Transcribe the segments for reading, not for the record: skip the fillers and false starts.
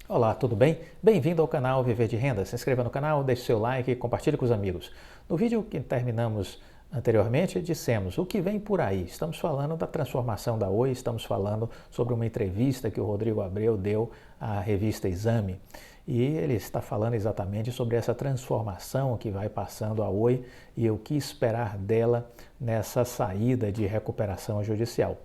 Olá, tudo bem? Bem-vindo ao canal Viver de Renda. Se inscreva no canal, deixe seu like e compartilhe com os amigos. No vídeo que terminamos anteriormente, dissemos o que vem por aí. Estamos falando da transformação da Oi, estamos falando sobre uma entrevista que o Rodrigo Abreu deu à revista Exame. E ele está falando exatamente sobre essa transformação que vai passando a Oi e o que esperar dela nessa saída de recuperação judicial.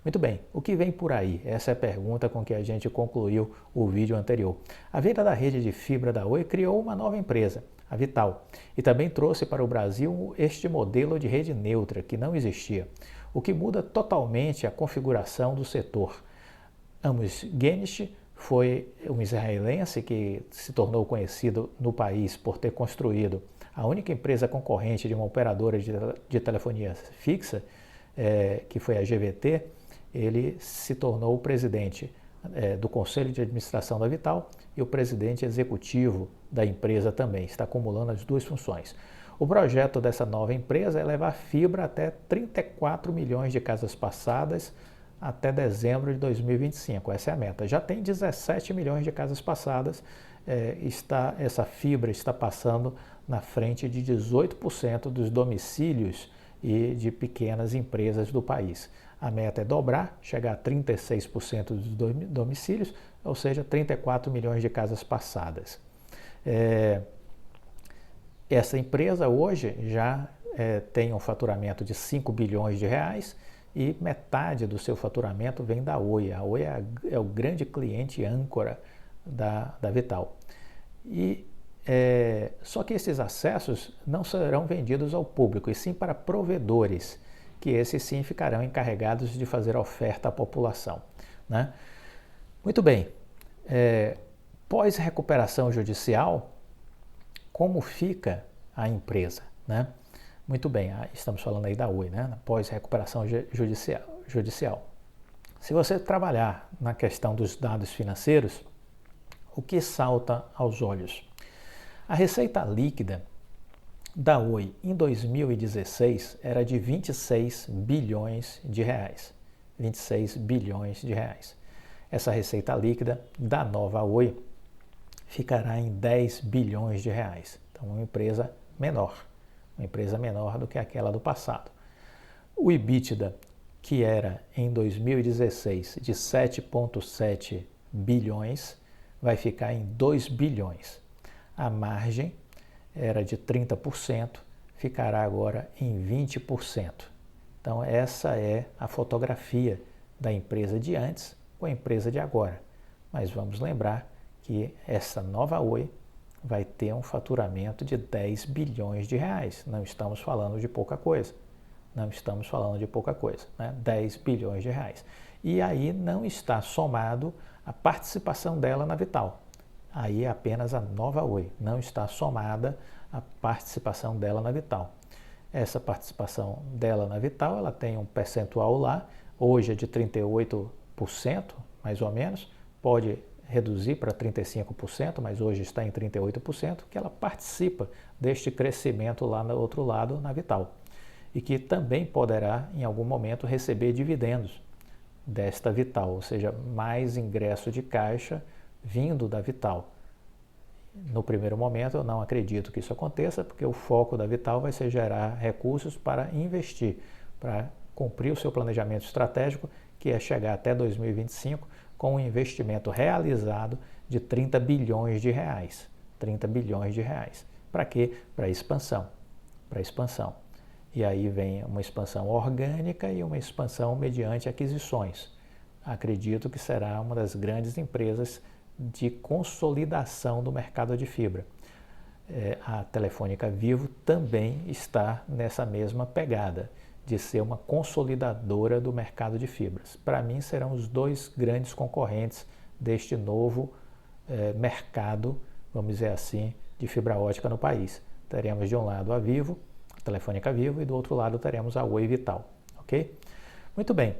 Muito bem, o que vem por aí? Essa é a pergunta com que a gente concluiu o vídeo anterior. A venda da rede de fibra da Oi criou uma nova empresa, a Vital, e também trouxe para o Brasil este modelo de rede neutra que não existia, o que muda totalmente a configuração do setor. Amos Guinness foi um israelense que se tornou conhecido no país por ter construído a única empresa concorrente de uma operadora de telefonia fixa, que foi a GVT. Ele se tornou o presidente do Conselho de Administração da Vital e o presidente executivo da empresa também, está acumulando as duas funções. O projeto dessa nova empresa é levar fibra até 34 milhões de casas passadas até dezembro de 2025, essa é a meta. Já tem 17 milhões de casas passadas, essa fibra está passando na frente de 18% dos domicílios e de pequenas empresas do país. A meta é dobrar, chegar a 36% dos domicílios, ou seja, 34 milhões de casas passadas. Essa empresa hoje já tem um faturamento de 5 bilhões de reais e metade do seu faturamento vem da Oi. A Oi é o grande cliente âncora da Vital. Só que esses acessos não serão vendidos ao público, e sim para provedores, que esses sim ficarão encarregados de fazer oferta à população, né? Muito bem, pós-recuperação judicial, como fica a empresa, né? Muito bem, estamos falando aí da Oi, né? Pós-recuperação judicial. Se você trabalhar na questão dos dados financeiros, o que salta aos olhos? A receita líquida da Oi em 2016 era de 26 bilhões de reais. 26 bilhões de reais. Essa receita líquida da nova Oi ficará em 10 bilhões de reais. Então, uma empresa menor do que aquela do passado. O EBITDA, que era em 2016 de 7,7 bilhões, vai ficar em 2 bilhões. A margem era de 30%, ficará agora em 20%. Então, essa é a fotografia da empresa de antes com a empresa de agora. Mas vamos lembrar que essa nova Oi vai ter um faturamento de 10 bilhões de reais. Não estamos falando de pouca coisa. Não estamos falando de pouca coisa, né? 10 bilhões de reais. E aí não está somado a participação dela na Vital. Aí é apenas a nova Oi, não está somada a participação dela na Vital. Essa participação dela na Vital, ela tem um percentual lá, hoje é de 38%, mais ou menos, pode reduzir para 35%, mas hoje está em 38%, que ela participa deste crescimento lá no outro lado, na Vital. E que também poderá, em algum momento, receber dividendos desta Vital, ou seja, mais ingresso de caixa vindo da Vital. No primeiro momento, eu não acredito que isso aconteça, porque o foco da Vital vai ser gerar recursos para investir, para cumprir o seu planejamento estratégico, que é chegar até 2025 com um investimento realizado de 30 bilhões de reais. 30 bilhões de reais. Para quê? Para expansão. Para expansão. E aí vem uma expansão orgânica e uma expansão mediante aquisições. Acredito que será uma das grandes empresas de consolidação do mercado de fibra. A Telefônica Vivo também está nessa mesma pegada, de ser uma consolidadora do mercado de fibras. Para mim, serão os dois grandes concorrentes deste novo mercado, vamos dizer assim, de fibra ótica no país. Teremos de um lado a Vivo, a Telefônica Vivo, e do outro lado teremos a Oi Vital, ok? Muito bem.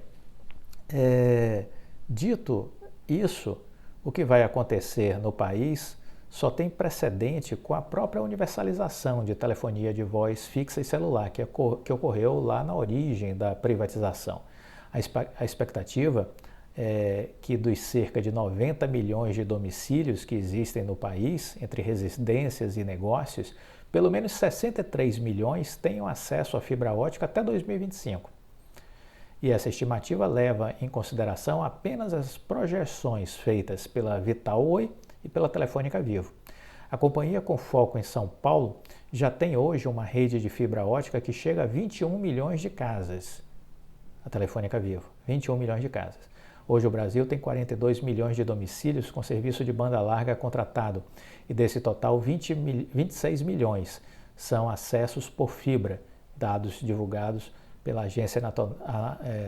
Dito isso, o que vai acontecer no país só tem precedente com a própria universalização de telefonia de voz fixa e celular, que ocorreu lá na origem da privatização. A expectativa que dos cerca de 90 milhões de domicílios que existem no país, entre residências e negócios, pelo menos 63 milhões tenham acesso à fibra ótica até 2025. E essa estimativa leva em consideração apenas as projeções feitas pela Vital Oi e pela Telefônica Vivo. A companhia, com foco em São Paulo, já tem hoje uma rede de fibra ótica que chega a 21 milhões de casas. A Telefônica Vivo, 21 milhões de casas. Hoje o Brasil tem 42 milhões de domicílios com serviço de banda larga contratado e desse total 26 milhões são acessos por fibra, dados divulgados pela Agência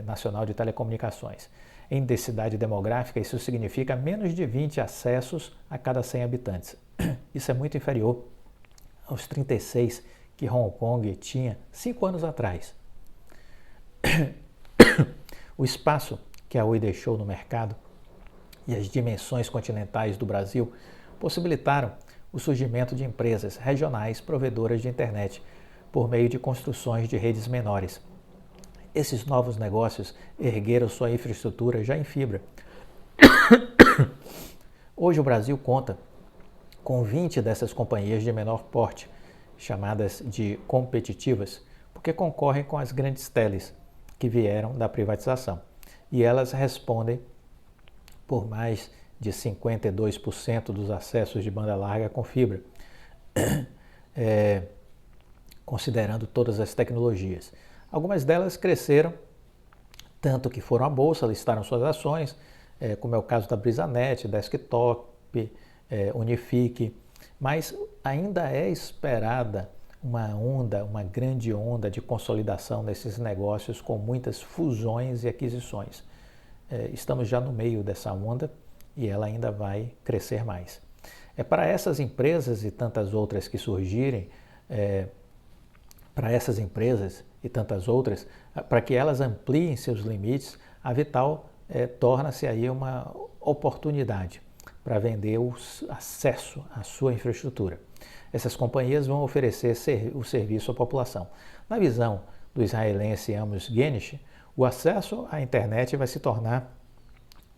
Nacional de Telecomunicações. Em densidade demográfica, isso significa menos de 20 acessos a cada 100 habitantes. Isso é muito inferior aos 36 que Hong Kong tinha 5 anos atrás. O espaço que a Oi deixou no mercado e as dimensões continentais do Brasil possibilitaram o surgimento de empresas regionais provedoras de internet por meio de construções de redes menores. Esses novos negócios ergueram sua infraestrutura já em fibra. Hoje o Brasil conta com 20 dessas companhias de menor porte, chamadas de competitivas, porque concorrem com as grandes teles que vieram da privatização. E elas respondem por mais de 52% dos acessos de banda larga com fibra, considerando todas as tecnologias. Algumas delas cresceram, tanto que foram à bolsa, listaram suas ações, como é o caso da Brisanet, Desktop, Unifique, mas ainda é esperada uma grande onda de consolidação desses negócios com muitas fusões e aquisições. Estamos já no meio dessa onda e ela ainda vai crescer mais. Para essas empresas e tantas outras que surgirem, para que elas ampliem seus limites, a Vital torna-se aí uma oportunidade para vender o acesso à sua infraestrutura. Essas companhias vão oferecer o serviço à população. Na visão do israelense Amos Genish, o acesso à internet vai se tornar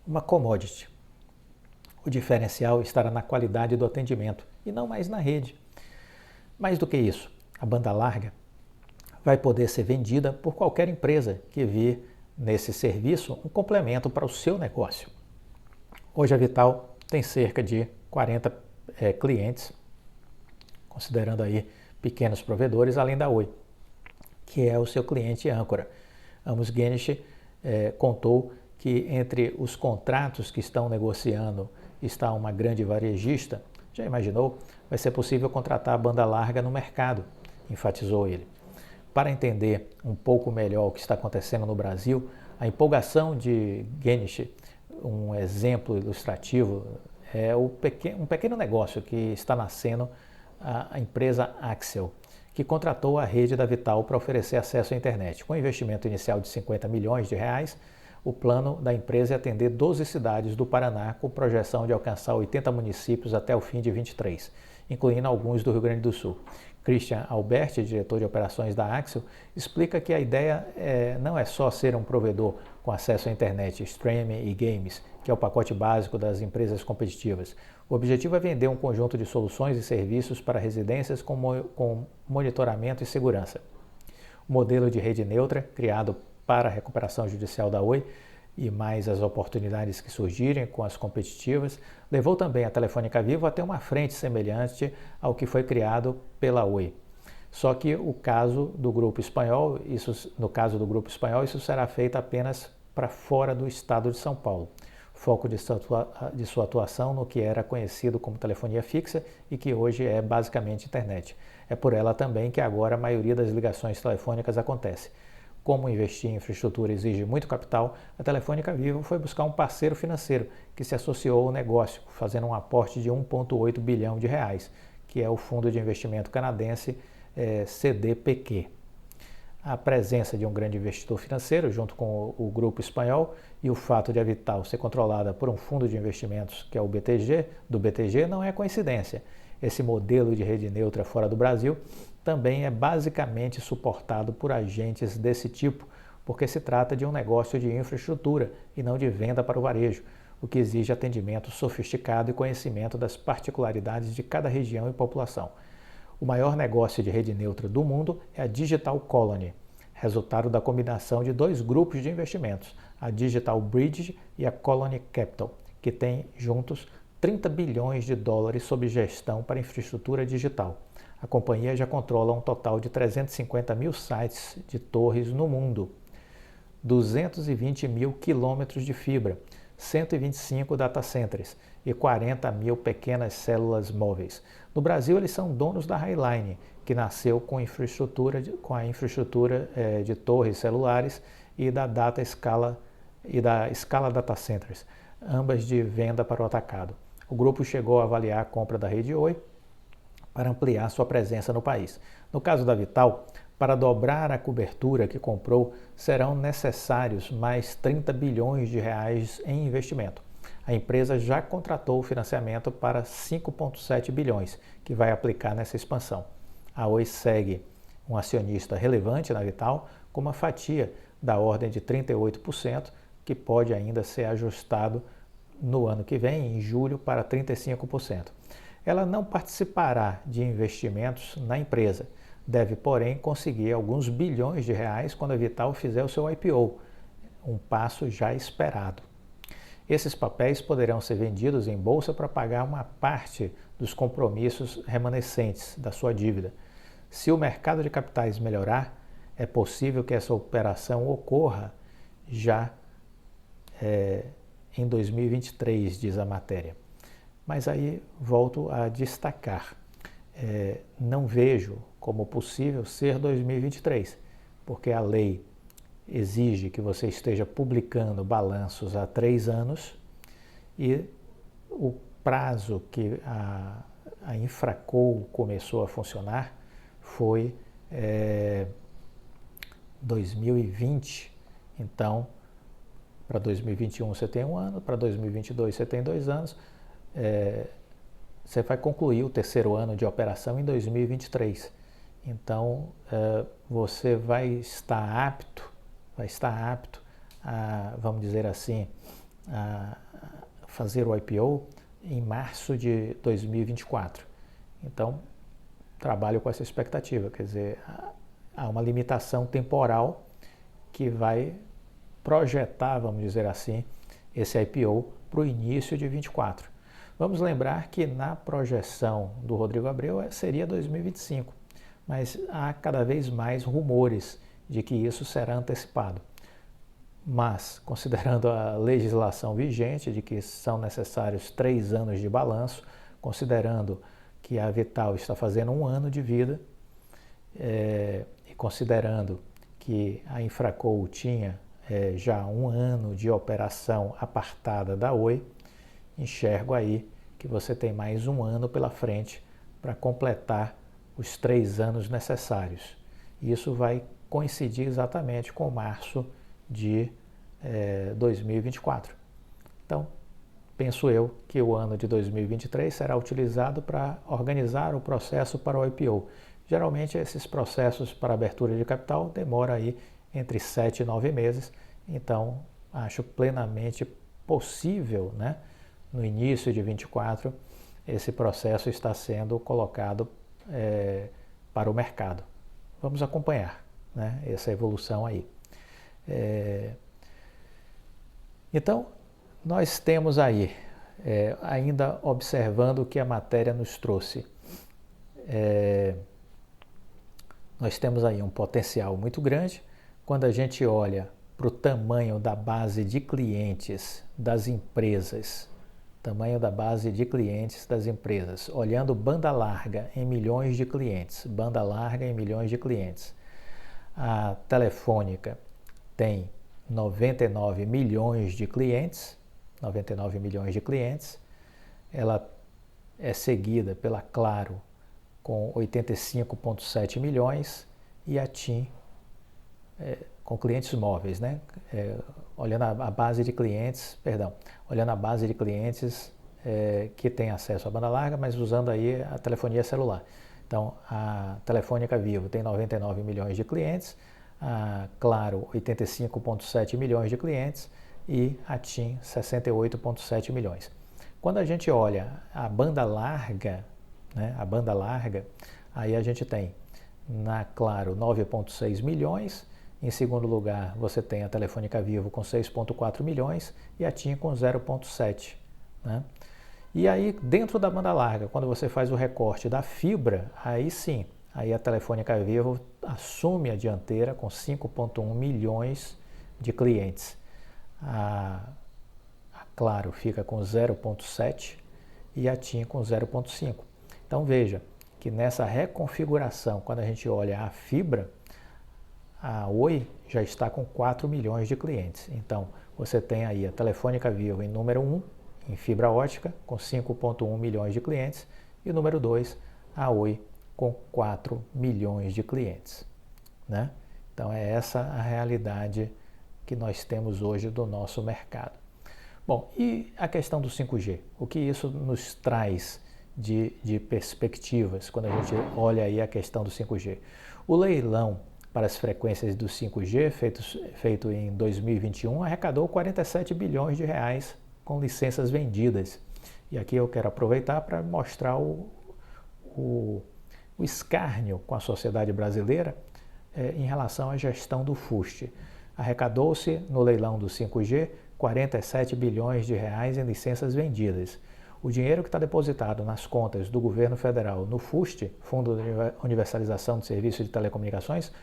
uma commodity. O diferencial estará na qualidade do atendimento e não mais na rede. Mais do que isso, a banda larga vai poder ser vendida por qualquer empresa que vir nesse serviço um complemento para o seu negócio. Hoje a Vital tem cerca de 40 clientes, considerando aí pequenos provedores, além da Oi, que é o seu cliente âncora. Amos Genish contou que entre os contratos que estão negociando está uma grande varejista. Já imaginou? Vai ser possível contratar a banda larga no mercado, enfatizou ele. Para entender um pouco melhor o que está acontecendo no Brasil, a empolgação de Genish, um exemplo ilustrativo, é um pequeno negócio que está nascendo, a empresa Axel, que contratou a rede da Vital para oferecer acesso à internet. Com um investimento inicial de 50 milhões de reais, o plano da empresa é atender 12 cidades do Paraná, com projeção de alcançar 80 municípios até o fim de 23, incluindo alguns do Rio Grande do Sul. Christian Alberti, diretor de operações da Axel, explica que a ideia não é só ser um provedor com acesso à internet, streaming e games, que é o pacote básico das empresas competitivas. O objetivo é vender um conjunto de soluções e serviços para residências com monitoramento e segurança. O modelo de rede neutra, criado para a recuperação judicial da Oi e mais as oportunidades que surgirem com as competitivas, levou também a Telefônica Vivo a ter uma frente semelhante ao que foi criado pela Oi. Só que no caso do grupo espanhol, isso será feito apenas para fora do estado de São Paulo. Foco de sua atuação no que era conhecido como telefonia fixa e que hoje é basicamente internet. É por ela também que agora a maioria das ligações telefônicas acontece. Como investir em infraestrutura exige muito capital, a Telefônica Vivo foi buscar um parceiro financeiro que se associou ao negócio, fazendo um aporte de 1,8 bilhão de reais, que é o fundo de investimento canadense CDPQ. A presença de um grande investidor financeiro, junto com o grupo espanhol, e o fato de a Vital ser controlada por um fundo de investimentos, que é o BTG, não é coincidência. Esse modelo de rede neutra fora do Brasil também é basicamente suportado por agentes desse tipo, porque se trata de um negócio de infraestrutura e não de venda para o varejo, o que exige atendimento sofisticado e conhecimento das particularidades de cada região e população. O maior negócio de rede neutra do mundo é a Digital Colony, resultado da combinação de dois grupos de investimentos, a Digital Bridge e a Colony Capital, que têm juntos 30 bilhões de dólares sob gestão para infraestrutura digital. A companhia já controla um total de 350 mil sites de torres no mundo, 220 mil quilômetros de fibra, 125 data centers e 40 mil pequenas células móveis. No Brasil, eles são donos da Highline, que nasceu com a infraestrutura de torres celulares e da Scala Data Centers, ambas de venda para o atacado. O grupo chegou a avaliar a compra da rede Oi para ampliar sua presença no país. No caso da Vital, para dobrar a cobertura que comprou, serão necessários mais 30 bilhões de reais em investimento. A empresa já contratou o financiamento para 5,7 bilhões, que vai aplicar nessa expansão. A Oi segue um acionista relevante na Vital, com uma fatia da ordem de 38%, que pode ainda ser ajustado no ano que vem, em julho, para 35%. Ela não participará de investimentos na empresa. Deve, porém, conseguir alguns bilhões de reais quando a Vital fizer o seu IPO, um passo já esperado. Esses papéis poderão ser vendidos em bolsa para pagar uma parte dos compromissos remanescentes da sua dívida. Se o mercado de capitais melhorar, é possível que essa operação ocorra já em 2023, diz a matéria. Mas aí volto a destacar, não vejo como possível ser 2023, porque a lei exige que você esteja publicando balanços há 3 anos e o prazo que a Infracol começou a funcionar foi 2020, então para 2021 você tem 1 ano, para 2022 você tem 2 anos, você vai concluir o 3º ano de operação em 2023. Então, você vai estar apto a, vamos dizer assim, a fazer o IPO em março de 2024. Então, trabalho com essa expectativa, quer dizer, há uma limitação temporal que vai projetar, vamos dizer assim, esse IPO para o início de 24. Vamos lembrar que na projeção do Rodrigo Abreu seria 2025, mas há cada vez mais rumores de que isso será antecipado. Mas, considerando a legislação vigente de que são necessários 3 anos de balanço, considerando que a Vital está fazendo 1 ano de vida, e considerando que a Infracol tinha já 1 ano de operação apartada da Oi, enxergo aí que você tem mais 1 ano pela frente para completar os 3 anos necessários. Isso vai coincidir exatamente com março de 2024. Então, penso eu que o ano de 2023 será utilizado para organizar o processo para o IPO. Geralmente, esses processos para abertura de capital demoram aí entre 7 e 9 meses, então acho plenamente possível, né, no início de 24, esse processo está sendo colocado para o mercado. Vamos acompanhar, né, essa evolução aí. Então, nós temos aí, ainda observando o que a matéria nos trouxe, nós temos aí um potencial muito grande. Quando a gente olha para o tamanho da base de clientes das empresas, olhando banda larga em milhões de clientes, a Telefônica tem 99 milhões de clientes, ela é seguida pela Claro com 85,7 milhões e a TIM com clientes móveis, né? Olhando a base de clientes que tem acesso à banda larga, mas usando aí a telefonia celular. Então, a Telefônica Vivo tem 99 milhões de clientes, a Claro 85,7 milhões de clientes e a TIM 68,7 milhões. Quando a gente olha a banda larga, né, aí a gente tem na Claro 9,6 milhões, em segundo lugar você tem a Telefônica Vivo com 6,4 milhões e a TIM com 0,7, né? E aí dentro da banda larga, quando você faz o recorte da fibra, aí sim, aí a Telefônica Vivo assume a dianteira com 5,1 milhões de clientes. A Claro fica com 0,7 e a TIM com 0,5. Então veja que nessa reconfiguração, quando a gente olha a fibra, a Oi já está com 4 milhões de clientes. Então você tem aí a Telefônica Vivo em número 1, em fibra ótica, com 5,1 milhões de clientes, e número 2, a Oi com 4 milhões de clientes, né? Então é essa a realidade que nós temos hoje do nosso mercado. Bom, e a questão do 5G? O que isso nos traz de perspectivas quando a gente olha aí a questão do 5G? O leilão para as frequências do 5G, feito em 2021, arrecadou 47 bilhões de reais com licenças vendidas. E aqui eu quero aproveitar para mostrar o escárnio com a sociedade brasileira em relação à gestão do FUST. Arrecadou-se no leilão do 5G 47 bilhões de reais em licenças vendidas. O dinheiro que está depositado nas contas do governo federal no FUST, Fundo de Universalização de Serviços de Telecomunicações,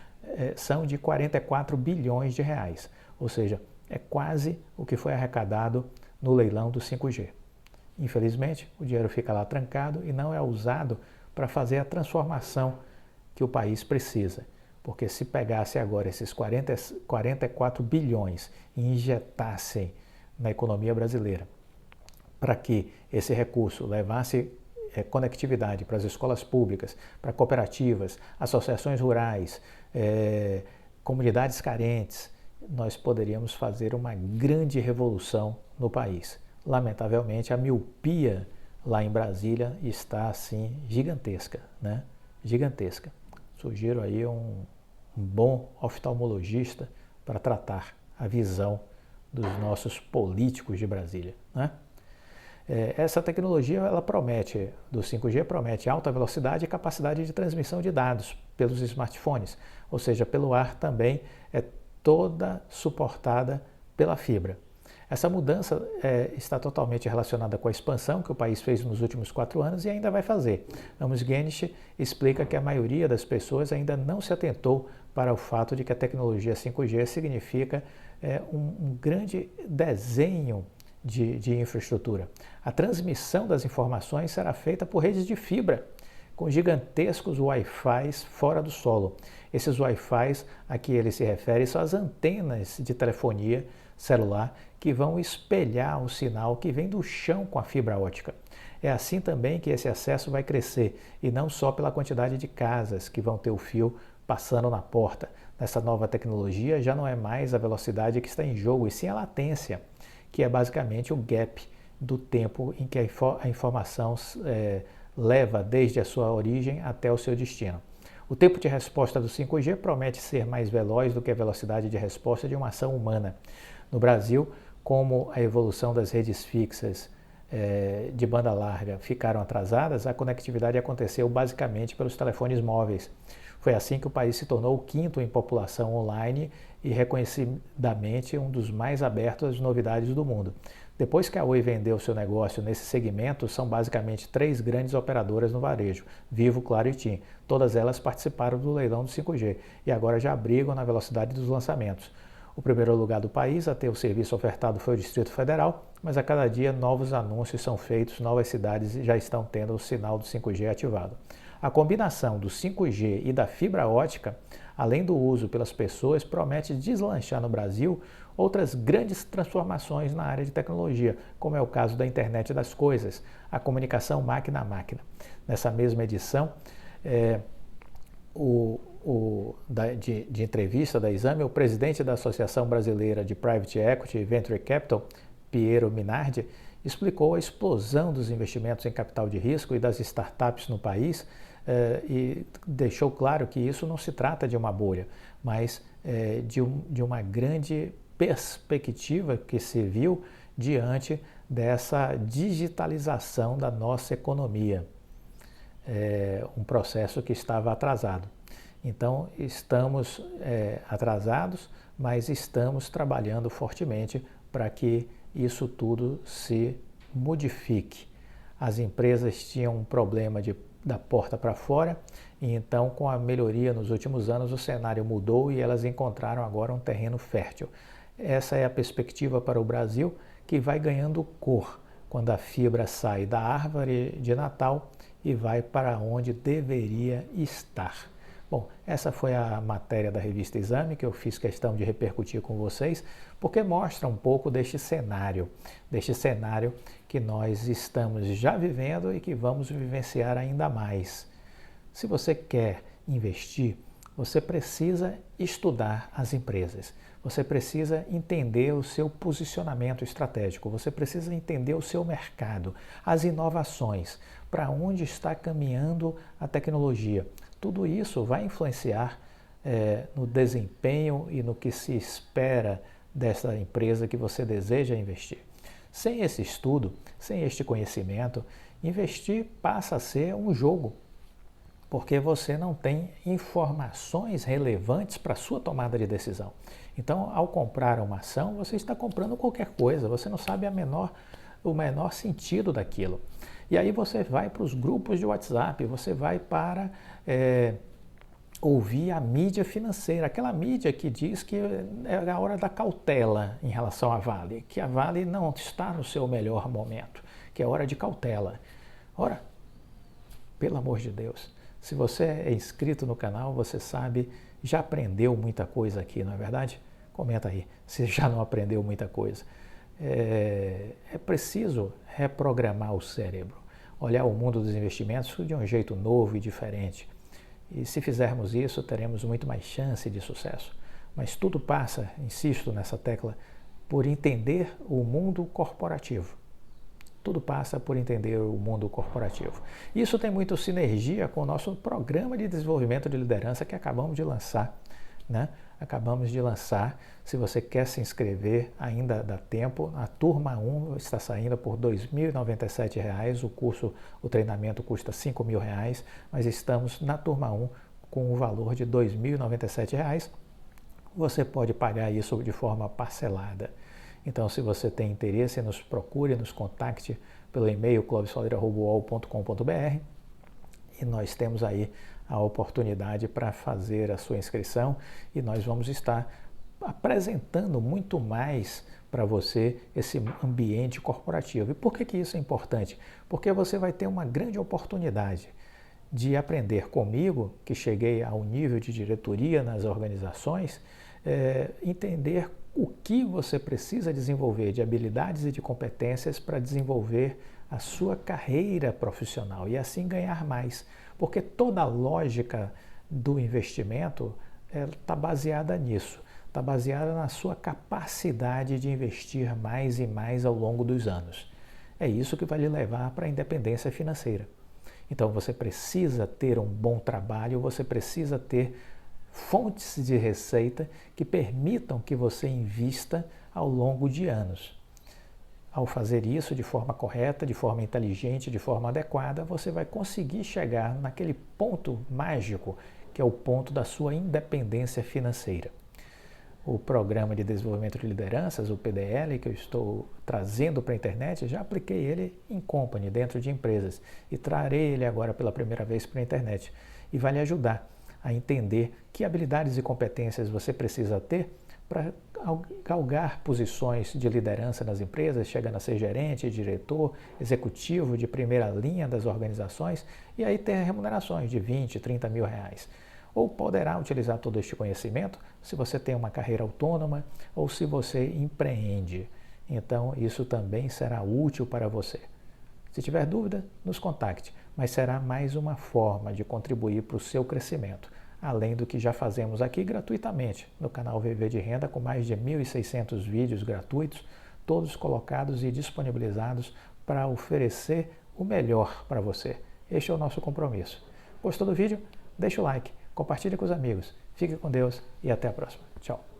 são de 44 bilhões de reais, ou seja, é quase o que foi arrecadado no leilão do 5G. Infelizmente, o dinheiro fica lá trancado e não é usado para fazer a transformação que o país precisa. Porque se pegasse agora esses 44 bilhões e injetassem na economia brasileira, para que esse recurso levasse conectividade para as escolas públicas, para cooperativas, associações rurais, comunidades carentes, nós poderíamos fazer uma grande revolução no país. Lamentavelmente, a miopia lá em Brasília está assim gigantesca, né? Gigantesca. Sugiro aí um bom oftalmologista para tratar a visão dos nossos políticos de Brasília, né? Essa tecnologia, ela promete, do 5G, promete alta velocidade e capacidade de transmissão de dados pelos smartphones, ou seja, pelo ar também é toda suportada pela fibra. Essa mudança está totalmente relacionada com a expansão que o país fez nos últimos 4 anos e ainda vai fazer. Amos Guinness explica que a maioria das pessoas ainda não se atentou para o fato de que a tecnologia 5G significa um grande desenho de infraestrutura. A transmissão das informações será feita por redes de fibra, com gigantescos Wi-Fis fora do solo. Esses Wi-Fis a que ele se refere são as antenas de telefonia celular que vão espelhar o sinal que vem do chão com a fibra ótica. É assim também que esse acesso vai crescer, e não só pela quantidade de casas que vão ter o fio passando na porta. Nessa nova tecnologia já não é mais a velocidade que está em jogo, e sim a latência, que é basicamente o gap do tempo em que a informação leva desde a sua origem até o seu destino. O tempo de resposta do 5G promete ser mais veloz do que a velocidade de resposta de uma ação humana. No Brasil, como a evolução das redes fixas de banda larga ficaram atrasadas, a conectividade aconteceu basicamente pelos telefones móveis. Foi assim que o país se tornou o 5º em população online e reconhecidamente um dos mais abertos às novidades do mundo. Depois que a Oi vendeu seu negócio nesse segmento, são basicamente 3 grandes operadoras no varejo, Vivo, Claro e TIM. Todas elas participaram do leilão do 5G e agora já brigam na velocidade dos lançamentos. O primeiro lugar do país a ter o serviço ofertado foi o Distrito Federal, mas a cada dia novos anúncios são feitos, novas cidades já estão tendo o sinal do 5G ativado. A combinação do 5G e da fibra ótica, além do uso pelas pessoas, promete deslanchar no Brasil outras grandes transformações na área de tecnologia, como é o caso da internet das coisas, a comunicação máquina a máquina. Nessa mesma edição, de entrevista da Exame, o presidente da Associação Brasileira de Private Equity e Venture Capital, Piero Minardi, explicou a explosão dos investimentos em capital de risco e das startups no país e deixou claro que isso não se trata de uma bolha, mas de uma grande perspectiva que se viu diante dessa digitalização da nossa economia, um processo que estava atrasado. Então, estamos atrasados, mas estamos trabalhando fortemente para que isso tudo se modifique. As empresas tinham um problema da porta para fora, e então, com a melhoria nos últimos anos, o cenário mudou e elas encontraram agora um terreno fértil. Essa é a perspectiva para o Brasil, que vai ganhando cor quando a fibra sai da árvore de Natal e vai para onde deveria estar. Bom, essa foi a matéria da revista Exame que eu fiz questão de repercutir com vocês, porque mostra um pouco deste cenário que nós estamos já vivendo e que vamos vivenciar ainda mais. Se você quer investir, você precisa estudar as empresas, você precisa entender o seu posicionamento estratégico, você precisa entender o seu mercado, as inovações, para onde está caminhando a tecnologia. Tudo isso vai influenciar no desempenho e no que se espera dessa empresa que você deseja investir. Sem esse estudo, sem este conhecimento, investir passa a ser um jogo, porque você não tem informações relevantes para a sua tomada de decisão. Então, ao comprar uma ação, você está comprando qualquer coisa, você não sabe o menor sentido daquilo. E aí você vai para os grupos de WhatsApp, você vai para ouvir a mídia financeira, aquela mídia que diz que é a hora da cautela em relação à Vale, que a Vale não está no seu melhor momento, que é hora de cautela. Ora, pelo amor de Deus, se você é inscrito no canal, você sabe, já aprendeu muita coisa aqui, não é verdade? Comenta aí, se já não aprendeu muita coisa. É preciso reprogramar o cérebro, olhar o mundo dos investimentos de um jeito novo e diferente. E se fizermos isso, teremos muito mais chance de sucesso. Mas tudo passa, insisto nessa tecla, por entender o mundo corporativo. Tudo passa por entender o mundo corporativo. Isso tem muito sinergia com o nosso programa de desenvolvimento de liderança que acabamos de lançar, né? Acabamos de lançar. Se você quer se inscrever, ainda dá tempo. A turma 1 está saindo por R$ 2.097. O treinamento custa R$ 5.000, mas estamos na turma 1 com o valor de R$ 2.097. Você pode pagar isso de forma parcelada. Então, se você tem interesse, nos procure, nos contacte pelo e-mail clovisoleira@uol.com.br e nós temos aí a oportunidade para fazer a sua inscrição e nós vamos estar apresentando muito mais para você esse ambiente corporativo. E por que isso é importante? Porque você vai ter uma grande oportunidade de aprender comigo, que cheguei ao nível de diretoria nas organizações, entender o que você precisa desenvolver de habilidades e de competências para desenvolver a sua carreira profissional e assim ganhar mais. Porque toda a lógica do investimento está baseada nisso, está baseada na sua capacidade de investir mais e mais ao longo dos anos. É isso que vai lhe levar para a independência financeira. Então você precisa ter um bom trabalho, você precisa ter fontes de receita que permitam que você invista ao longo de anos. Ao fazer isso de forma correta, de forma inteligente, de forma adequada, você vai conseguir chegar naquele ponto mágico, que é o ponto da sua independência financeira. O Programa de Desenvolvimento de Lideranças, o PDL, que eu estou trazendo para a internet, já apliquei ele em company, dentro de empresas, e trarei ele agora pela primeira vez para a internet. E vai lhe ajudar a entender que habilidades e competências você precisa ter para galgar posições de liderança nas empresas, chegando a ser gerente, diretor, executivo de primeira linha das organizações e aí ter remunerações de 20, 30 mil reais. Ou poderá utilizar todo este conhecimento se você tem uma carreira autônoma ou se você empreende. Então, isso também será útil para você. Se tiver dúvida, nos contacte, mas será mais uma forma de contribuir para o seu crescimento, além do que já fazemos aqui gratuitamente no canal VV de Renda, com mais de 1.600 vídeos gratuitos, todos colocados e disponibilizados para oferecer o melhor para você. Este é o nosso compromisso. Gostou do vídeo? Deixa o like, compartilhe com os amigos. Fique com Deus e até a próxima. Tchau.